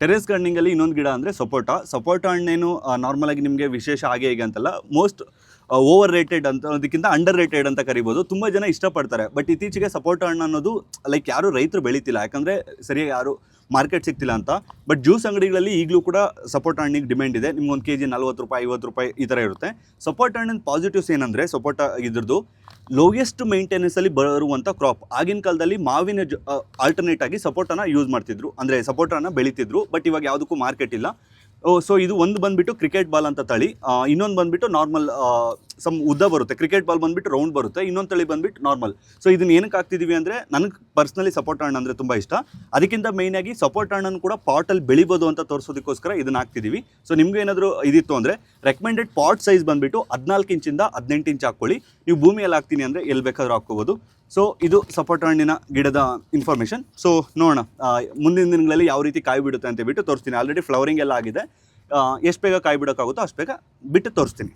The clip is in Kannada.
ಟೆರೆಸ್ ಗಾರ್ಡನಿಂಗಲ್ಲಿ ಇನ್ನೊಂದು ಗಿಡ ಅಂದರೆ ಸಪೋಟ ಹಣ್ಣೇನು ನಾರ್ಮಲ್ ಆಗಿ ನಿಮಗೆ ವಿಶೇಷ ಹಾಗೆ ಹೀಗೆ ಅಂತಲ್ಲ, ಮೋಸ್ಟ್ ಓವರ್ ರೇಟೆಡ್ ಅಂತ ಅದಕ್ಕಿಂತ ಅಂಡರ್ ರೇಟೆಡ್ ಅಂತ ಕರಿಬೋದು. ತುಂಬ ಜನ ಇಷ್ಟಪಡ್ತಾರೆ. ಬಟ್ ಇತ್ತೀಚೆಗೆ ಸಪೋಟ ಹಣ್ಣು ಅನ್ನೋದು ಲೈಕ್ ಯಾರು ರೈತರು ಬೆಳೀತಿಲ್ಲ, ಯಾಕಂದರೆ ಸರಿಯಾಗಿ ಯಾರು ಮಾರ್ಕೆಟ್ ಸಿಗ್ತಿಲ್ಲ ಅಂತ. ಬಟ್ ಜ್ಯೂಸ್ ಅಂಗಡಿಗಳಲ್ಲಿ ಈಗಲೂ ಕೂಡ ಸಪೋಟ ಹಣ್ಣಿಗೆ ಡಿಮ್ಯಾಂಡ್ ಇದೆ. ನಿಮ್ಗೆ 1 kg 40 ರೂಪಾಯಿ 50 ರೂಪಾಯಿ ಈ ಥರ ಇರುತ್ತೆ. ಸಪೋಟ ಹಣ್ಣಿನ ಪಾಸಿಟಿವ್ಸ್ ಏನಂದರೆ, ಸಪೋಟ ಇದ್ರದ್ದು ಲೋಯೆಸ್ಟ್ ಮೇಂಟೆನೆನ್ಸಲ್ಲಿ ಬರುವಂಥ ಕ್ರಾಪ್. ಆಗಿನ ಕಾಲದಲ್ಲಿ ಮಾವಿನ ಆಲ್ಟರ್ನೇಟ್ ಆಗಿ ಸಪೋಟನ ಯೂಸ್ ಮಾಡ್ತಿದ್ರು, ಅಂದರೆ ಸಪೋಟನ ಬೆಳೀತಿದ್ರು. ಬಟ್ ಇವಾಗ ಯಾವುದಕ್ಕೂ ಮಾರ್ಕೆಟ್ ಇಲ್ಲ. ಸೊ ಇದು ಒಂದು ಬಂದುಬಿಟ್ಟು ಕ್ರಿಕೆಟ್ ಬಾಲ್ ಅಂತ ತಳಿ, ಇನ್ನೊಂದು ಬಂದುಬಿಟ್ಟು ನಾರ್ಮಲ್ ಉದ್ದ ಬರುತ್ತೆ. ಕ್ರಿಕೆಟ್ ಬಾಲ್ ಬಂದುಬಿಟ್ಟು ರೌಂಡ್ ಬರುತ್ತೆ, ಇನ್ನೊಂದು ತಳಿ ಬಂದುಬಿಟ್ಟು ನಾರ್ಮಲ್. ಸೊ ಇದನ್ನ ಏನಕ್ಕೆ ಹಾಕ್ತಿದ್ದೀವಿ ಅಂದರೆ, ನನಗೆ ಪರ್ಸ್ನಲಿ ಸಪೋಟ ಹಣ್ಣು ಅಂದರೆ ತುಂಬ ಇಷ್ಟ. ಅದಕ್ಕಿಂತ ಮೇಯ್ನಾಗಿ ಸಪೋಟ ಹಣ್ಣನ್ನು ಕೂಡ ಪಾಟಲ್ಲಿ ಬೆಳಿಬೋದು ಅಂತ ತೋರಿಸೋದಕ್ಕೋಸ್ಕರ ಇದನ್ನು ಹಾಕ್ತಿದ್ದೀವಿ. ಸೊ ನಿಮ್ಗೆ ಏನಾದರೂ ಇದಿತ್ತು ಅಂದರೆ ರೆಕಮೆಂಡೆಡ್ ಪಾಟ್ ಸೈಜ್ ಬಂದುಬಿಟ್ಟು 14 ಇಂಚಿಂದ 18 ಇಂಚ್ ಹಾಕ್ಕೊಳ್ಳಿ. ನೀವು ಭೂಮಿಯಲ್ಲಿ ಹಾಕ್ತೀನಿ ಅಂದರೆ ಎಲ್ಲಿ ಬೇಕಾದರೂ ಹಾಕ್ಕೋಬೋದು. ಸೊ ಇದು ಸಪೋಟ ಹಣ್ಣಿನ ಗಿಡದ ಇನ್ಫಾರ್ಮೇಷನ್. ಸೊ ನೋಡೋಣ ಮುಂದಿನ ದಿನಗಳಲ್ಲಿ ಯಾವ ರೀತಿ ಕಾಯಿ ಬಿಡುತ್ತೆ ಅಂತ ಬಿಟ್ಟು ತೋರಿಸ್ತೀನಿ. ಆಲ್ರೆಡಿ ಫ್ಲವರಿಂಗ್ ಎಲ್ಲ ಆಗಿದೆ. ಎಷ್ಟು ಬೇಗ ಕಾಯಿ ಬಿಡೋಕ್ಕಾಗುತ್ತೋ ಅಷ್ಟು ಬೇಗ ಬಿಟ್ಟು ತೋರಿಸ್ತೀನಿ.